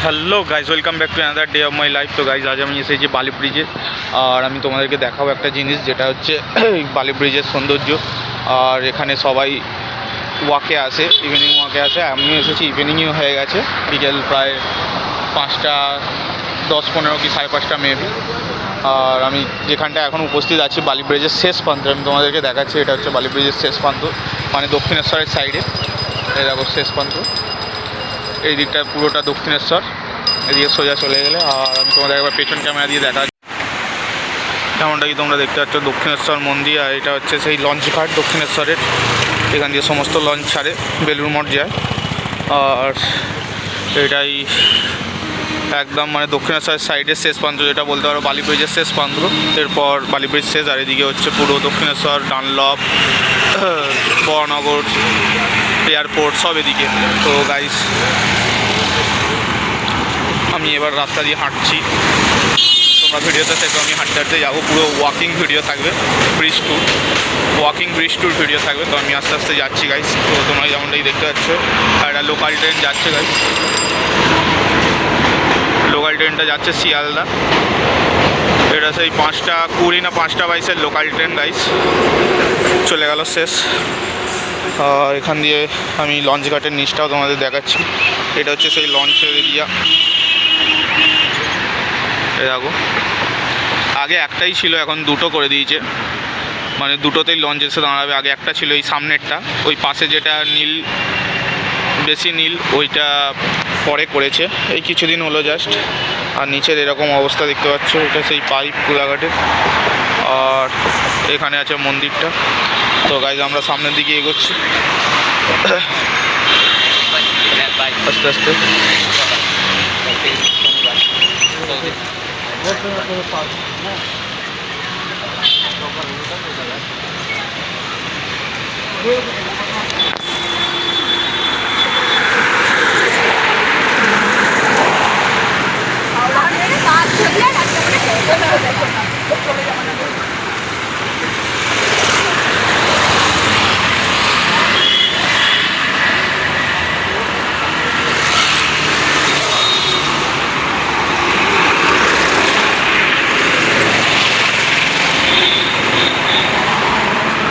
Hello guys, welcome back to another day of my life. তো guys, আজ আমি এসেছি বালি ব্রিজে, আর আমি তোমাদেরকে দেখাবো একটা জিনিস, যেটা হচ্ছে বালি ব্রিজের সৌন্দর্য। আর এখানে সবাই ওয়াকে আসে, ইভিনিং ওয়াকে আসে। আমিও এসেছি, ইভিনিংও হয়ে গেছে, বিকেল প্রায় 5টা 10-15 কি 5:30 মেবি। আর আমি যেখানটা এখন উপস্থিত আছি বালি ব্রিজের শেষ প্রান্তে, আমি তোমাদেরকে দেখাচ্ছি। এটা হচ্ছে বালি ব্রিজের শেষ প্রান্ত, মানে দক্ষিণেশ্বরের সাইডে। এই দেখো শেষ প্রান্ত, এই দিকটা পুরোটা দক্ষিণেশ্বর, এদিকে সোজা চলে গেলে। আর আমি তোমাদের একবার পেছন ক্যামেরা দিয়ে দেখা, যেমনটা কি তোমরা দেখতে পাচ্ছ দক্ষিণেশ্বর মন্দির। আর এটা হচ্ছে সেই লঞ্চ ঘাট দক্ষিণেশ্বরের, এখান দিয়ে সমস্ত লঞ্চ ছাড়ে বেলুড় মঠ যায়। আর এটাই একদম মানে দক্ষিণেশ্বরের সাইডের শেষ প্রান্ত, যেটা বলতে পারো বালি ব্রিজের শেষ প্রান্ত। এরপর বালি ব্রিজ শেষ, আর এদিকে হচ্ছে পুরো দক্ষিণেশ্বর, ডানলপ, বড়নগর, এয়ারপোর্ট সব এদিকে। তো গাইস, আমি এবার রাস্তা দিয়ে হাঁটছি, তোমরা ভিডিওতে থেকে আমি হাঁটতে হাঁটতে যাবো। পুরো ওয়াকিং ভিডিও থাকবে, bridge tour, walking bridge tour video থাকবে। তো আমি আস্তে আস্তে যাচ্ছি গাইস। তো তোমরা যেমনটাই দেখতে পাচ্ছ, একটা লোকাল ট্রেন যাচ্ছে গাইস, লোকাল ট্রেনটা যাচ্ছে শিয়ালদা। এটা সেই 5:20 না 5:22 লোকাল ট্রেন গাইস, চলে গেল শেষ। আর এখান দিয়ে আমি লঞ্চ ঘাটের নিচটাও তোমাদের দেখাচ্ছি। এটা হচ্ছে সেই লঞ্চের এরিয়া। এ দেখো, আগে একটাই ছিল, এখন দুটো করে দিয়েছে, মানে দুটোতেই লঞ্চ এসে দাঁড়াবে। আগে একটা ছিল এই সামনেরটা, ওই পাশে যেটা নীল, বেশি নীল, ওইটা পরে করেছে, এই কিছুদিন হলো জাস্ট। আর নিচের এরকম অবস্থা দেখতে পাচ্ছ, এটা সেই পাইপ কোলাঘাটের। আর এখানে আছে মন্দিরটা। তো গাইজ, আমরা সামনের দিকে এগোচ্ছি আস্তে আস্তে।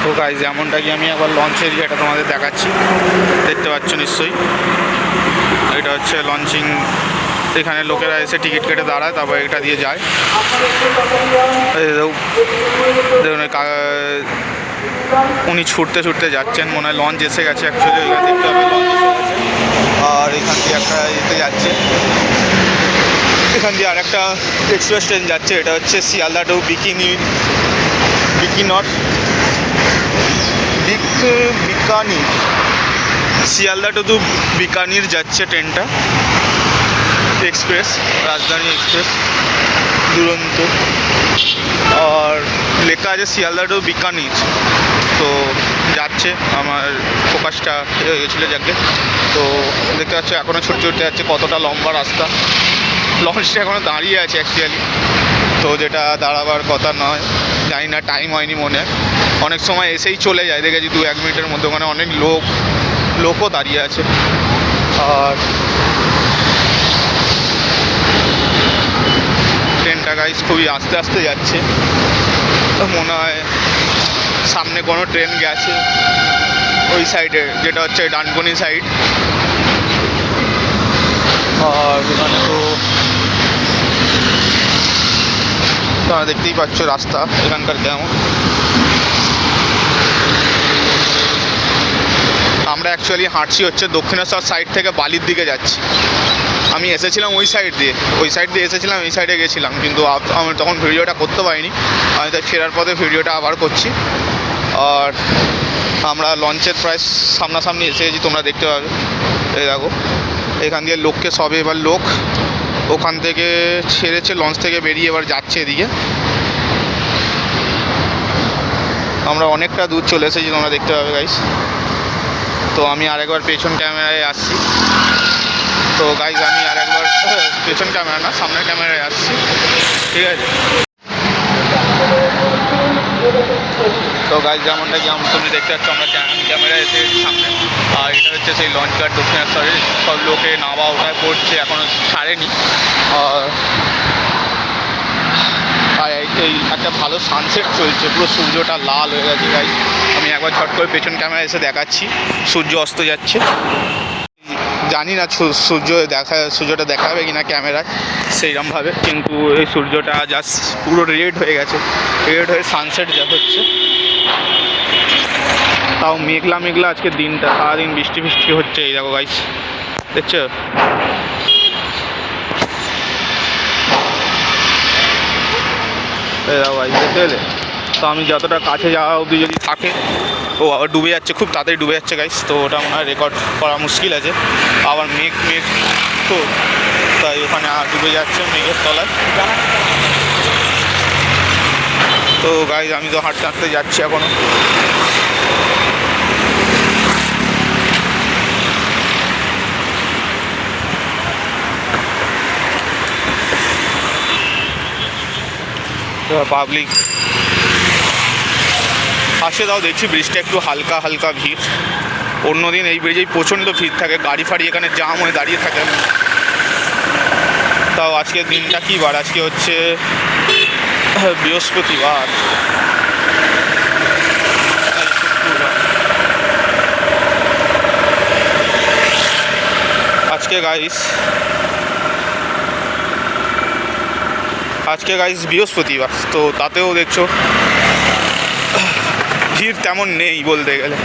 তো গাইজ, এমনটা কি আমি একবার লঞ্চ এরিয়াটা তোমাদের দেখাচ্ছি, দেখতে পাচ্ছ নিশ্চয়ই। এটা হচ্ছে লঞ্চিং, এখানে লোকেরা এসে টিকিট কেটে দাঁড়ায়, তারপর এটা দিয়ে যায়। দেখুন, উনি ছুটতে ছুটতে যাচ্ছেন, মনে হয় লঞ্চ এসে গেছে অ্যাকচুয়ালি, এখানে দেখতে হবে লঞ্চ এসে গেছে। আর এখান দিয়ে একটা এতে যাচ্ছে, এখান দিয়ে আর একটা এক্সপ্রেস ট্রেন যাচ্ছে। এটা হচ্ছে শিয়ালদা টু বিকানির, শিয়ালদা টু বিকানির যাচ্ছে ট্রেনটা, এক্সপ্রেস, রাজধানী এক্সপ্রেস, দুরন্ত। আর লেখা আছে শিয়ালদা টু বিকানির। তো যাচ্ছে, আমার ফোকাসটা হয়ে গেছিলো যাকে। তো দেখতে পাচ্ছ এখনও ছুটতে ছুটতে যাচ্ছে, কতটা লম্বা রাস্তা। লঞ্চটা এখনও দাঁড়িয়ে আছে অ্যাকচুয়ালি, তো যেটা দাঁড়াবার কথা নয়, জানি না, টাইম হয়নি মনে হয়। অনেক সময় এসেই চলে যায়, দেখেছি 2-1 মিনিটের মধ্যে। ওখানে অনেক লোকও দাঁড়িয়ে আছে। আর ট্রেনটা গাইস খুবই আস্তে আস্তে যাচ্ছে, মনে হয় সামনে কোনো ট্রেন গেছে ওই সাইডে, যেটা হচ্ছে ডানকুনি সাইড। আর এখানে তো তোমরা দেখতেই পাচ্ছ রাস্তা এখানকার কেমন। আমরা অ্যাকচুয়ালি হাঁটছি হচ্ছে দক্ষিণেশ্বর সাইড থেকে বালির দিকে যাচ্ছি। আমি এসেছিলাম ওই সাইড দিয়ে এসেছিলাম, এই সাইডে গেছিলাম, কিন্তু আমি তখন ভিডিওটা করতে পারিনি। আমি তাই ফেরার পথে ভিডিওটা আবার করছি। আর আমরা লঞ্চের প্রায় সামনাসামনি এসে গেছি, তোমরা দেখতে পাবে। এই দেখো, এখান দিয়ে লোককে সবে, এবার লোক ওখান থেকে ছেড়েছে, লঞ্চ থেকে বেরিয়ে এবার যাচ্ছে এদিকে। আমরা অনেকটা দূর চলে এসেছি, তোমরা দেখতে পাবে গাইস। তো আমি আরেকবার পেছন ক্যামেরায় আসছি। তো গাইজ, আমি আরেকবার পেছন ক্যামেরা না, সামনের ক্যামেরায় আসছি, ঠিক আছে। তো গাইজ যেমনটা কি তুমি দেখতে পাচ্ছ আমরা ক্যামেরা এসে সামনে, আর এটা হচ্ছে সেই লঞ্চ ঘাট দক্ষিণেশ্বরে। সব লোকে নামা ওঠা করছে, এখনও ছাড়েনি। আর এই একটা ভালো সানসেট চলছে, পুরো সূর্যটা লাল হয়ে গেছে গাইজ। আমি একবার ঝট করে পেছন ক্যামেরা এসে দেখাচ্ছি, সূর্য অস্ত যাচ্ছে। জানি না সূর্যটা দেখা যাবে কিনা ক্যামেরায় সেইরকমভাবে, কিন্তু এই সূর্যটা জাস্ট পুরো রেড হয়ে গেছে, রেড হয়ে সানসেট যা হচ্ছে। তাও মেঘলা মেঘলা আজকে দিনটা, সারাদিন বৃষ্টি ফিষ্টি হচ্ছে। এই দেখো গাইস, দেখছো? এই দেখো গাইস, দেখতে পেলে? তো আমি যতটা কাছে যাওয়া অবধি যদি থাকে, ও আবার ডুবে যাচ্ছে, খুব তাড়াতাড়ি ডুবে যাচ্ছে গাইস। তো ওটা মনে হয় রেকর্ড করা মুশকিল আছে। আবার মেঘ তো তাই ওখানে ডুবে যাচ্ছে মেঘের তলায়। তো গাইস আমি তো হাঁটতে হাঁটতে যাচ্ছি এখনও। পাবলিক আসে, তাও দেখছি ব্রিজটা একটু হালকা হালকা ভিড়। অন্যদিন এই ব্রিজেই প্রচণ্ড ভিড় থাকে, গাড়ি ফাড়ি এখানে জাম হয়ে দাঁড়িয়ে থাকে। তাও আজকের দিনটা কী বার? আজকে হচ্ছে বৃহস্পতিবার। আজকে গাইস বৃহস্পতিবার, তো তাতেও দেখছো ভিড় তেমন নেই বলতে গেলে।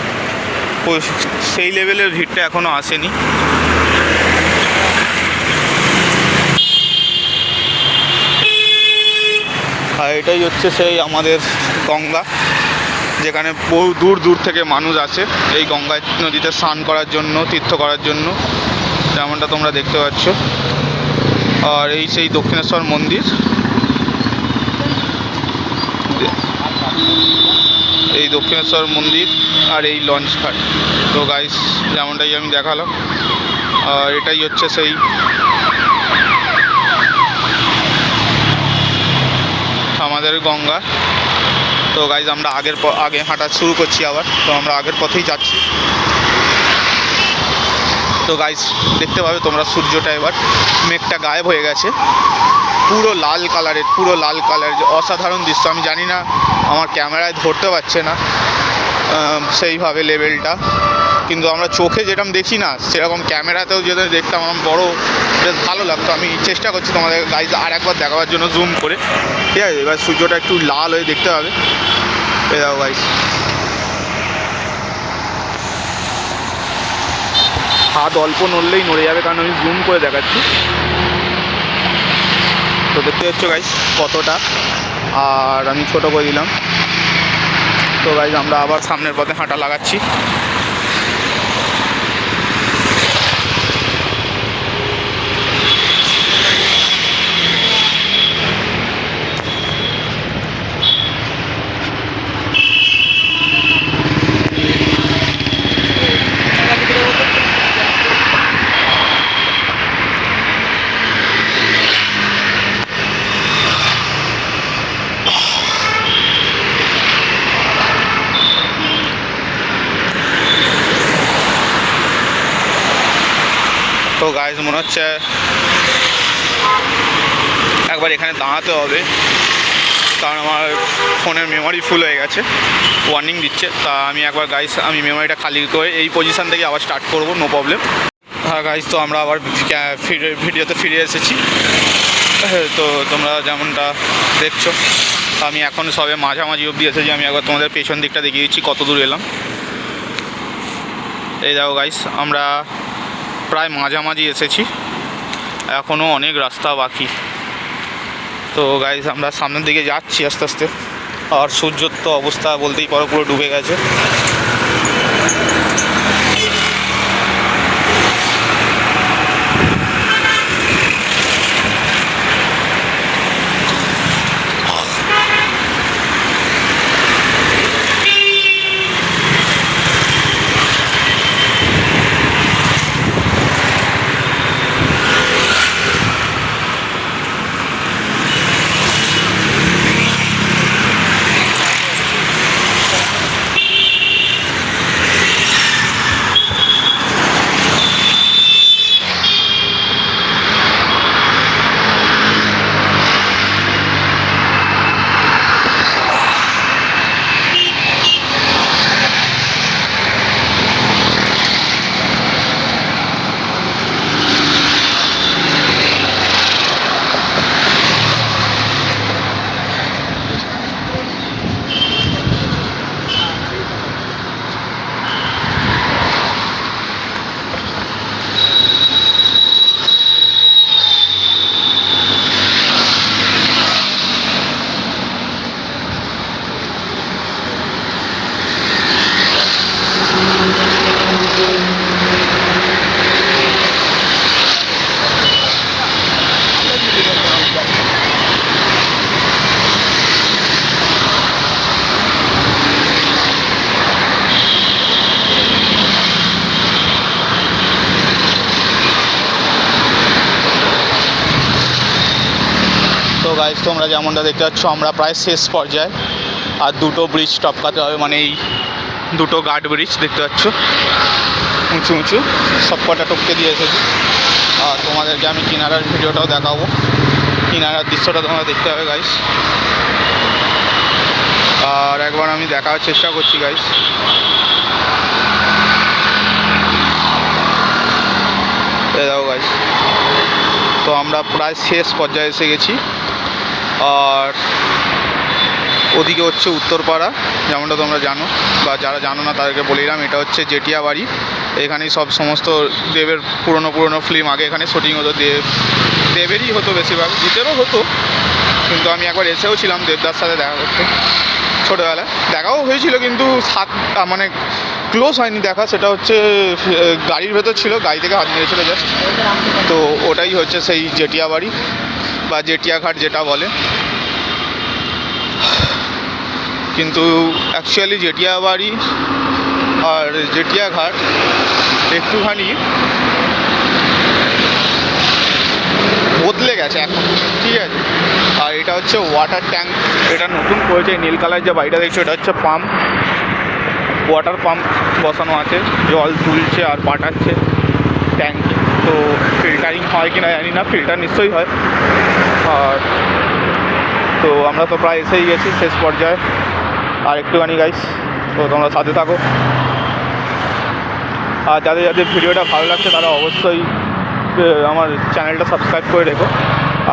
সেই লেভেলের ভিড়টা এখনও আসেনি। আর এটাই হচ্ছে সেই আমাদের গঙ্গা, যেখানে বহু দূর দূর থেকে মানুষ আসে এই গঙ্গা নদীতে স্নান করার জন্য, তীর্থ করার জন্য, যেমনটা তোমরা দেখতে পাচ্ছ। আর এই সেই দক্ষিণেশ্বর মন্দির, এই দক্ষিণেশ্বর মন্দির আর এই লঞ্চ ঘাট। তো গাইস যেমনটাই আমি দেখালাম, আর এটাই হচ্ছে সেই আমাদের গঙ্গা। তো গাইস আমরা আগে হাঁটা শুরু করছি আবার, তো আমরা আগের পথেই যাচ্ছি। তো গাইস দেখতে পাবে তোমরা সূর্যটা এবার মেঘটা গায়েব হয়ে গেছে, পুরো লাল কালারের, যে অসাধারণ দৃশ্য। আমি জানি না আমার ক্যামেরায় ধরতে পারছে না সেইভাবে লেভেলটা, কিন্তু আমরা চোখে যেরকম দেখি না সেরকম ক্যামেরাতেও যদি দেখতাম আমার বড় বেশ ভালো লাগতো। আমি চেষ্টা করছি তোমাদের গাইজ আর একবার দেখাবার জন্য জুম করে, ঠিক আছে? এবার সূর্যটা একটু লাল হয়ে দেখতে হবে। এই দেখো গাইজ, হাত অল্প নড়লেই নড়ে যাবে, কারণ আমি জুম করে দেখাচ্ছি। তো দেখতে পাচ্ছ গাইজ কতটা, আর আমি ছোট করে দিলাম। তো গাইজ আমরা আবার সামনের পথে হাঁটা লাগাচ্ছি। তো গাইজ মনে হচ্ছে একবার এখানে দাঁড়াতে হবে, কারণ আমার ফোনের মেমোরি ফুল হয়ে গেছে, ওয়ার্নিং দিচ্ছে। তা আমি একবার গাইজ আমি মেমোরিটা খালি করে এই পজিশান থেকে আবার স্টার্ট করব, নো প্রবলেম। হ্যাঁ গাইজ, তো আমরা আবার ভিডিওতে ফিরে এসেছি। তো তোমরা যেমনটা দেখছো, আমি এখন সবে মাঝামাঝি অবধি এসেছি। আমি একবার তোমাদের পেছন দিকটা দেখিয়ে দিচ্ছি কত দূর এলাম। এই দেখো গাইজ, আমরা প্রায় মাঝামাঝি এসেছি, এখনও অনেক রাস্তা বাকি। তো গাইজ আমরা সামনের দিকে যাচ্ছি আস্তে আস্তে। আর সূর্যর তো অবস্থা বলতেই পারো পুরো ডুবে গেছে। গাইস তোমরা যেমনটা দেখতে পাচ্ছ আমরা প্রায় শেষ পর্যায়ে, আর দুটো ব্রিজ টপকাতে হবে, মানে এই দুটো গার্ড ব্রিজ দেখতে পাচ্ছ উঁচু উঁচু, সব কটা টপকে দিয়ে এসেছি। আর তোমাদেরকে আমি কিনারার ভিডিওটাও দেখাবো, কিনারার দৃশ্যটা তোমরা দেখতে হবে গাইস। আর একবার আমি দেখার চেষ্টা করছি গাইস। দেখো গাইস, তো আমরা প্রায় শেষ পর্যায়ে এসে গেছি। আর ওদিকে হচ্ছে উত্তরপাড়া, যেমনটা তোমরা জানো, বা যারা জানো না তাদেরকে বলে দিলাম, এটা হচ্ছে জেঠিয়া বাড়ি। এখানেই সব সমস্ত দেবের পুরনো ফিল্ম আগে এখানে শুটিং হতো। দেবেরই হতো বেশিরভাগ, জিতেরও হতো, কিন্তু আমি একবার এসেও ছিলাম দেবদার সাথে দেখা করতে ছোটোবেলায়। দেখাও হয়েছিল কিন্তু মানে ক্লোজ হয়নি দেখা, সেটা হচ্ছে গাড়ির ভেতর ছিল, গাড়ি থেকে হাত মেরেছিল জাস্ট। তো ওটাই হচ্ছে সেই জেঠিয়া বাড়ি বা জেঠিয়া ঘাট যেটা বলে। কিন্তু অ্যাকচুয়ালি জেঠিয়া বাড়ি আর জেঠিয়া ঘাট একটুখানি বদলে গেছে এখন, ঠিক আছে। আর এটা হচ্ছে ওয়াটার ট্যাঙ্ক, এটা নতুন করেছে। নীল কালার যে বাড়িটা দেখছো এটা হচ্ছে পাম্প, ওয়াটার পাম্প বসানো আছে, জল তুলছে আর পাঠাচ্ছে ট্যাঙ্ক। তো ফিল্টারিং হয় কি না জানি না, ফিল্টার নিশ্চয়ই হয়। আর তো আমরা তো প্রায় এসেই গেছি শেষ পর্যায়ে, আর একটুখানি গাইস, তো তোমরা সাথে থাকো। আর যাদের যাদের ভিডিওটা ভালো লাগছে তারা অবশ্যই আমার চ্যানেলটা সাবস্ক্রাইব করে রেখো।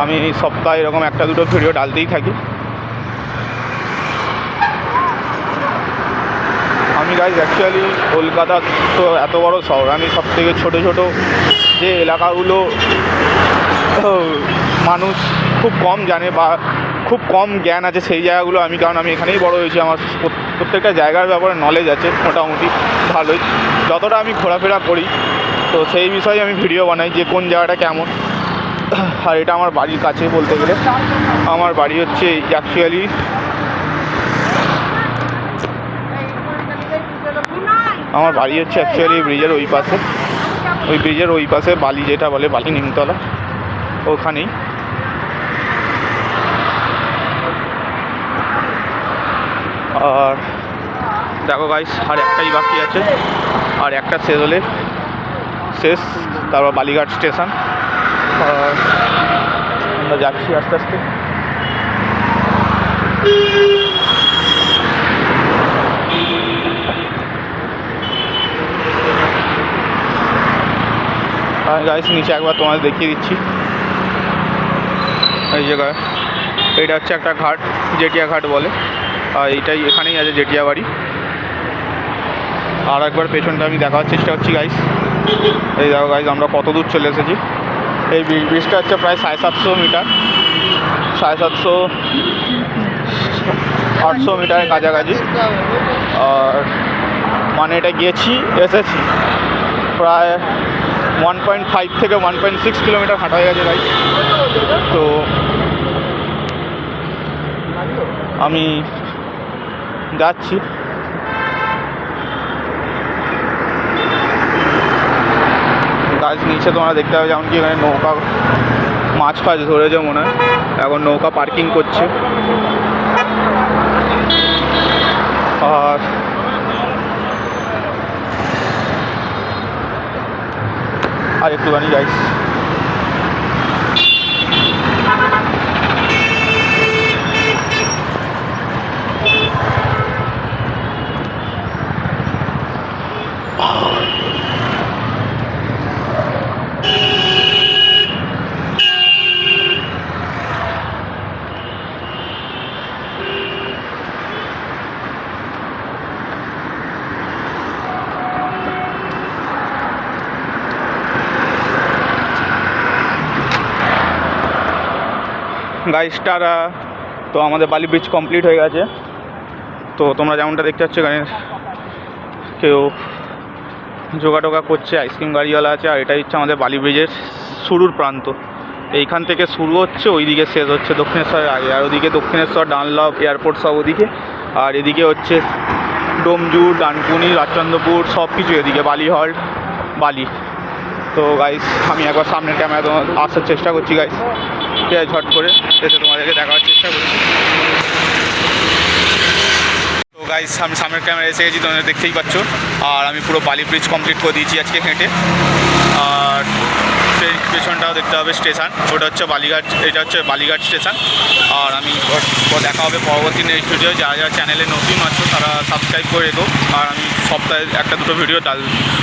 আমি সপ্তাহে এরকম একটা দুটো ভিডিও ডালতেই থাকি। আমি গাইজ অ্যাকচুয়ালি কলকাতা তো এত বড় শহর, আমি সব থেকে ছোটো যে এলাকাগুলো মানুষ খুব কম জানে বা খুব কম জ্ঞান আছে সেই জায়গাগুলো আমি, কারণ আমি এখানেই বড় হয়েছি, আমার প্রত্যেকটা জায়গার ব্যাপারে নলেজ আছে মোটামুটি ভালোই, যতটা আমি ঘোরাফেরা করি। তো সেই বিষয়ে আমি ভিডিও বানাই যে কোন জায়গাটা কেমন। আর এটা আমার বাড়ির কাছে বলতে গেলে, আমার বাড়ি হচ্ছে অ্যাকচুয়ালি ব্রিজের ওই পাশে, ওই ব্রিজের ওই পাশে বালি যেটা বলে বালি নিমতলা, ওখানেই। আর দেখো গাইস, আর একটাই বাকি আছে, আর একটা শেষ হলে শেষ, তারপর বালিঘাট স্টেশন। আর আমরা যাচ্ছি আস্তে আস্তে। আর গাইস নিচে একবার তোমাদের দেখিয়ে দিচ্ছি, এই জায়গায় এইটা হচ্ছে একটা ঘাট, জেঠিয়া ঘাট বলে। আর এইটাই, এখানেই আছে জেঠিয়া বাড়ি। আর একবার পেছনটা আমি দেখার চেষ্টা করছি গাইস। এই দেখো গাইস, আমরা কত দূর চলে এসেছি। এই ব্রিজটা হচ্ছে প্রায় 750 মিটার, 750-800 মিটারের কাছাকাছি। আর মানে এটা গেছি এসেছি প্রায় 1.5 থেকে 1.6 কিলোমিটার হাঁটা হয়ে গেছে গাইস। তো আমি যাচ্ছি। গাছ নিচে তোমরা দেখতে পাবে, যেমন কি এখানে নৌকা মাছ ফাছ ধরেছে মনে হয়, এখন নৌকা পার্কিং করছে। আর একটুখানি গাইস, গাইসটারা তো আমাদের বালি ব্রিজ কমপ্লিট হয়ে গেছে। তো তোমরা যেমনটা দেখতে পাচ্ছ এখানে কেউ যোগাটোগা করছে, আইসক্রিম গাড়িওয়ালা আছে। আর এটাই হচ্ছে আমাদের বালি ব্রিজের শুরুর প্রান্ত, এইখান থেকে শুরু হচ্ছে, ওইদিকে শেষ হচ্ছে দক্ষিণেশ্বরের আগে। আর ওদিকে দক্ষিণেশ্বর, ডানলপ, এয়ারপোর্ট সব ওদিকে। আর এদিকে হচ্ছে ডোমজুর, ডানকুনি, রাজচন্দ্রপুর, সব কিছু এদিকে, বালিহল, বালি। তো গাইস আমি একবার সামনের ক্যামেরা আসার চেষ্টা করছি গাইস। ঠিক আছে, ঝট করে এসে তোমাদেরকে দেখার চেষ্টা করি। তো গাইস আমি সামনের ক্যামেরা এসে গেছি, তোমরা দেখতেই পাচ্ছ। আর আমি পুরো বালি ব্রিজ কমপ্লিট করে দিয়েছি আজকে হেঁটে। আর সেই স্টেশনটাও দেখতে হবে, স্টেশন ওটা হচ্ছে বালিঘাট, এটা হচ্ছে বালিঘাট স্টেশন। আর আমি দেখা হবে পরবর্তী নেক্সট ভিডিও। যারা যারা চ্যানেলে নতুন আছো তারা সাবস্ক্রাইব করে রেখো। আর আমি সপ্তাহে একটা দুটো ভিডিও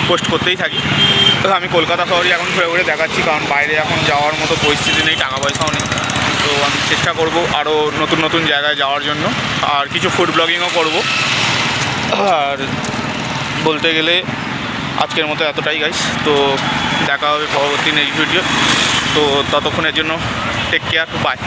পোস্ট করতেই থাকি। তো আমি কলকাতা শহরে এখন ঘুরে ঘুরে দেখাচ্ছি, কারণ বাইরে এখন যাওয়ার মতো পরিস্থিতি নেই, টাকা পয়সাও নেই। তো আমি চেষ্টা করব আরও নতুন নতুন জায়গায় যাওয়ার জন্য, আর কিছু ফুড ব্লগিংও করব। আর বলতে গেলে আজকের মতো এতটাই গাইস। তো দেখা হবে পরবর্তী নেক্সট ভিডিও। তো ততক্ষণের জন্য টেক কেয়ার, বাই।